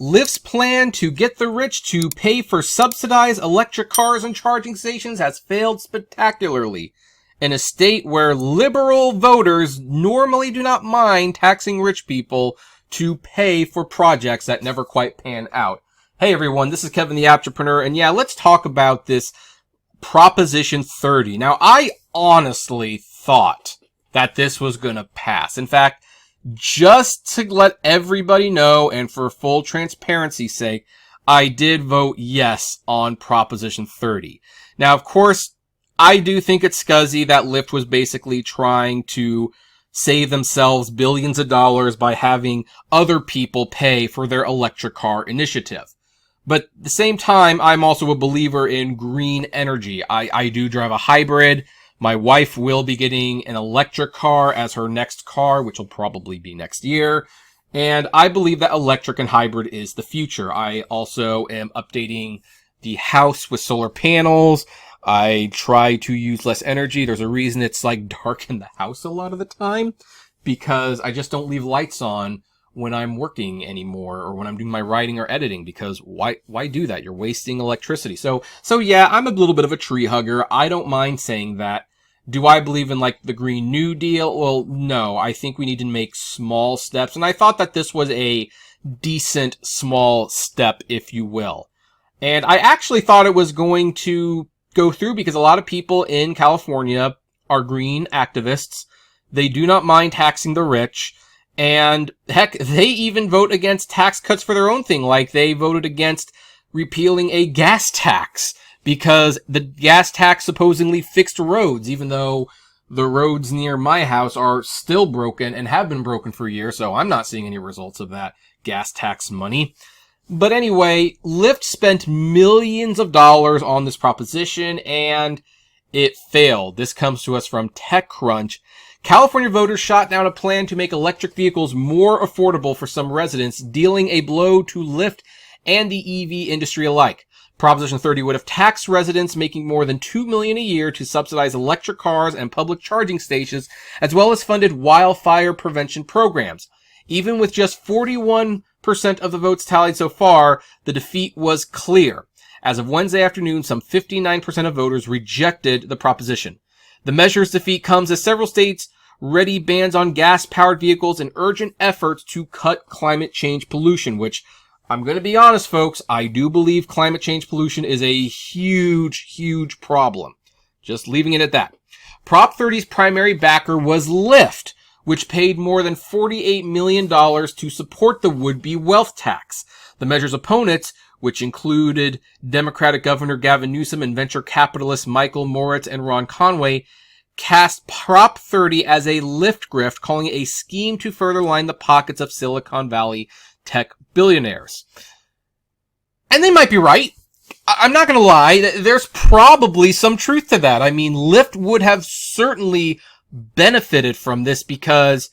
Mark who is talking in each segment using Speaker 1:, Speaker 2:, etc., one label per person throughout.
Speaker 1: Lyft's plan to get the rich to pay for subsidized electric cars and charging stations has failed spectacularly. In a state where liberal voters normally do not mind taxing rich people to pay for projects that never quite pan out. Hey everyone, this is Kevin the Apptrepreneur, and yeah, let's talk about this Proposition 30. Now, I honestly thought that this was gonna pass. In fact, just to let everybody know, and for full transparency's sake, I did vote yes on Proposition 30. Now, of course, I do think it's scuzzy that Lyft was basically trying to save themselves billions of dollars by having other people pay for their electric car initiative. But at the same time, I'm also a believer in green energy. I do drive a hybrid. My wife will be getting an electric car as her next car, which will probably be next year. And I believe that electric and hybrid is the future. I also am updating the house with solar panels. I try to use less energy. There's a reason it's like dark in the house a lot of the time, because I just don't leave lights on when I'm working anymore or when I'm doing my writing or editing, because why do that? You're wasting electricity. So yeah, I'm a little bit of a tree hugger. I don't mind saying that. Do I believe in like the Green New Deal? Well, no, I think we need to make small steps. And I thought that this was a decent small step, if you will. And I actually thought it was going to go through because a lot of people in California are green activists. They do not mind taxing the rich. And heck, they even vote against tax cuts for their own thing. Like they voted against repealing a gas tax because the gas tax supposedly fixed roads, even though the roads near my house are still broken and have been broken for years. So I'm not seeing any results of that gas tax money. But anyway, Lyft spent millions of dollars on this proposition and it failed. This comes to us from TechCrunch. California voters shot down a plan to make electric vehicles more affordable for some residents, dealing a blow to Lyft and the EV industry alike. Proposition 30 would have taxed residents making more than $2 million a year to subsidize electric cars and public charging stations, as well as funded wildfire prevention programs. Even with just 41% of the votes tallied so far, the defeat was clear. As of Wednesday afternoon, some 59% of voters rejected the proposition. The measure's defeat comes as several states ready bans on gas-powered vehicles and urgent efforts to cut climate change pollution, which, I'm going to be honest, folks, I do believe climate change pollution is a huge, huge problem. Just leaving it at that. Prop 30's primary backer was Lyft, which paid more than $48 million to support the would-be wealth tax. The measure's opponents, which included Democratic Governor Gavin Newsom and venture capitalists Michael Moritz and Ron Conway, cast Prop 30 as a Lyft grift, calling it a scheme to further line the pockets of Silicon Valley tech billionaires. And they might be right. I'm not going to lie. There's probably some truth to that. I mean, Lyft would have certainly benefited from this because,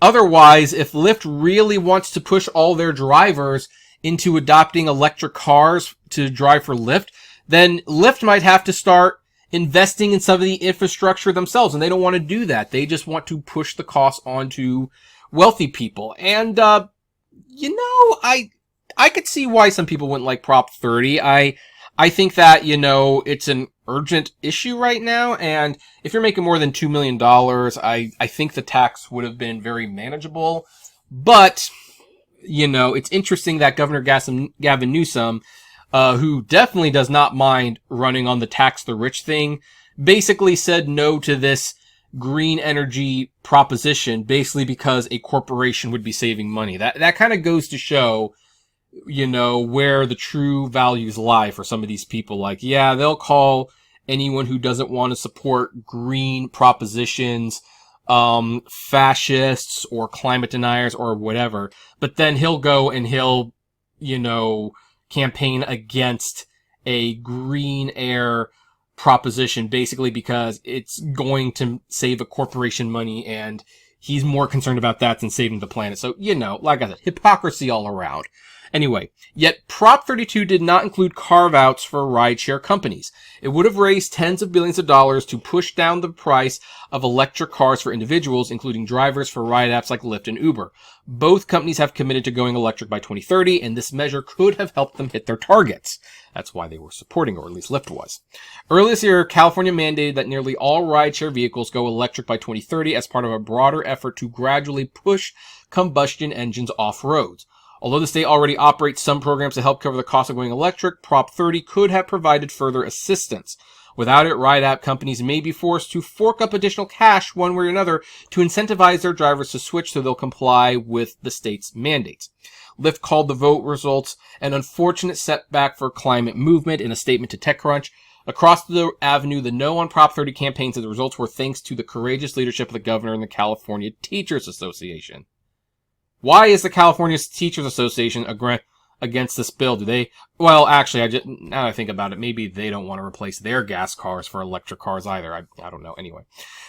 Speaker 1: otherwise, if Lyft really wants to push all their drivers into adopting electric cars to drive for Lyft, then Lyft might have to start investing in some of the infrastructure themselves, and they don't want to do that. They just want to push the cost onto wealthy people. And, I could see why some people wouldn't like Prop 30. I think that, it's an urgent issue right now, and if you're making more than $2 million, I think the tax would have been very manageable. But, it's interesting that Governor Gavin Newsom, who definitely does not mind running on the tax the rich thing, basically said no to this green energy proposition, basically because a corporation would be saving money. That kind of goes to show, where the true values lie for some of these people. Like, yeah, they'll call anyone who doesn't want to support green propositions, fascists or climate deniers or whatever. But then he'll go and he'll, campaign against a green air proposition, basically because it's going to save a corporation money, and he's more concerned about that than saving the planet. So, like I said, hypocrisy all around. Anyway, yet Prop 32 did not include carve-outs for rideshare companies. It would have raised tens of billions of dollars to push down the price of electric cars for individuals, including drivers for ride apps like Lyft and Uber. Both companies have committed to going electric by 2030, and this measure could have helped them hit their targets. That's why they were supporting, or at least Lyft was. Earlier this year, California mandated that nearly all rideshare vehicles go electric by 2030 as part of a broader effort to gradually push combustion engines off roads. Although the state already operates some programs to help cover the cost of going electric, Prop 30 could have provided further assistance. Without it, ride app companies may be forced to fork up additional cash one way or another to incentivize their drivers to switch so they'll comply with the state's mandates. Lyft called the vote results an unfortunate setback for climate movement in a statement to TechCrunch. Across the avenue, the No on Prop 30 campaign said the results were thanks to the courageous leadership of the governor and the California Teachers Association. Why is the California Teachers Association against this bill? Do they? Well, actually, now that I think about it, maybe they don't want to replace their gas cars for electric cars either. I don't know. Anyway,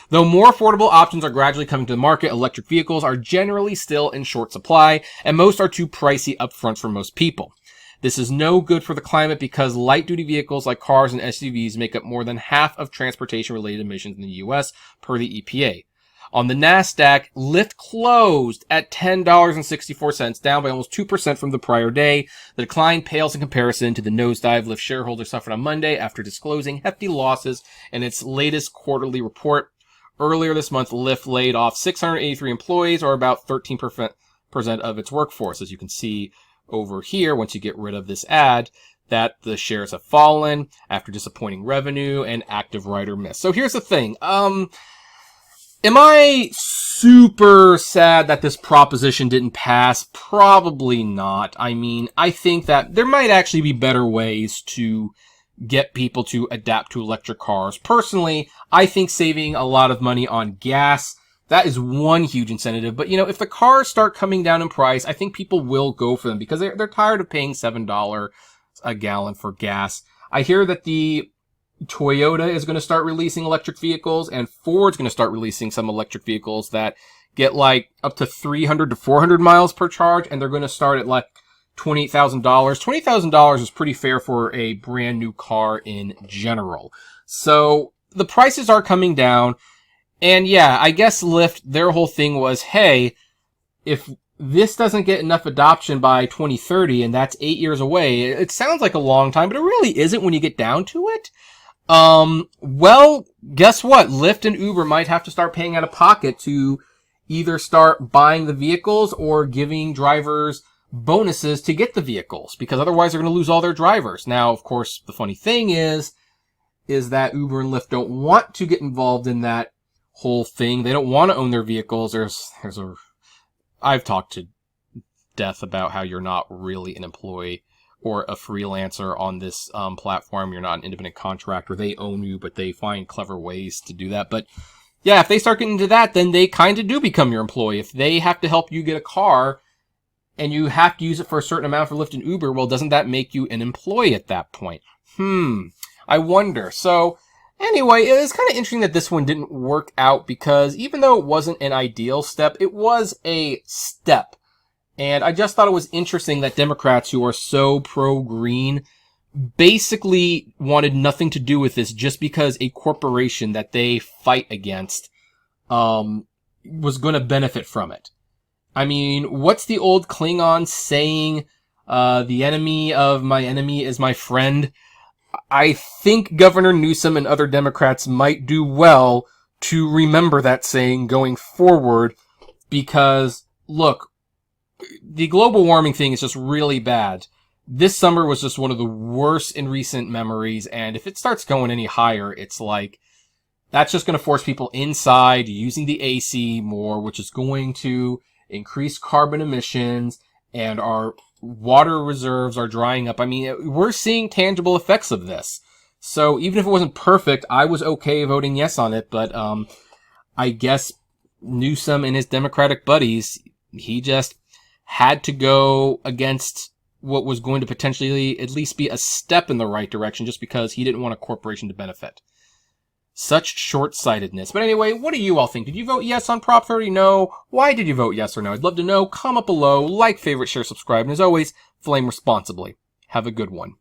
Speaker 1: though more affordable options are gradually coming to the market, electric vehicles are generally still in short supply, and most are too pricey upfront for most people. This is no good for the climate because light-duty vehicles like cars and SUVs make up more than half of transportation-related emissions in the U.S. per the EPA. On the NASDAQ, Lyft closed at $10.64, down by almost 2% from the prior day. The decline pales in comparison to the nosedive Lyft shareholders suffered on Monday after disclosing hefty losses in its latest quarterly report. Earlier this month, Lyft laid off 683 employees, or about 13% of its workforce. As you can see over here, once you get rid of this ad, that the shares have fallen after disappointing revenue and active rider miss. So here's the thing. Am I super sad that this proposition didn't pass? Probably not. I mean, I think that there might actually be better ways to get people to adapt to electric cars. Personally, I think saving a lot of money on gas, that is one huge incentive. But, if the cars start coming down in price, I think people will go for them because they're tired of paying $7 a gallon for gas. I hear that the Toyota is going to start releasing electric vehicles, and Ford's going to start releasing some electric vehicles that get like up to 300 to 400 miles per charge, and they're going to start at like $28,000. $20,000 is pretty fair for a brand new car in general. So the prices are coming down, and yeah, I guess Lyft, their whole thing was, hey, if this doesn't get enough adoption by 2030, and that's 8 years away, it sounds like a long time, but it really isn't when you get down to it. Well, guess what? Lyft and Uber might have to start paying out of pocket to either start buying the vehicles or giving drivers bonuses to get the vehicles, because otherwise they're going to lose all their drivers. Now, of course, the funny thing is that Uber and Lyft don't want to get involved in that whole thing. They don't want to own their vehicles. I've talked to death about how you're not really an employee or a freelancer on this platform. You're not an independent contractor. They own you, but they find clever ways to do that. But yeah, if they start getting into that, then they kind of do become your employee. If they have to help you get a car and you have to use it for a certain amount for Lyft and Uber, well, doesn't that make you an employee at that point? I wonder. So anyway, it was kind of interesting that this one didn't work out because even though it wasn't an ideal step, it was a step. And I just thought it was interesting that Democrats who are so pro-green basically wanted nothing to do with this just because a corporation that they fight against was going to benefit from it. I mean, what's the old Klingon saying? The enemy of my enemy is my friend. I think Governor Newsom and other Democrats might do well to remember that saying going forward because, look, the global warming thing is just really bad. This summer was just one of the worst in recent memories, and if it starts going any higher, it's like, that's just going to force people inside using the AC more, which is going to increase carbon emissions, and our water reserves are drying up. I mean, we're seeing tangible effects of this. So even if it wasn't perfect, I was okay voting yes on it, but I guess Newsom and his Democratic buddies, he just had to go against what was going to potentially at least be a step in the right direction just because he didn't want a corporation to benefit. Such short-sightedness. But anyway, what do you all think? Did you vote yes on Prop 30? No? Why did you vote yes or no? I'd love to know. Comment below, like, favorite, share, subscribe, and as always, flame responsibly. Have a good one.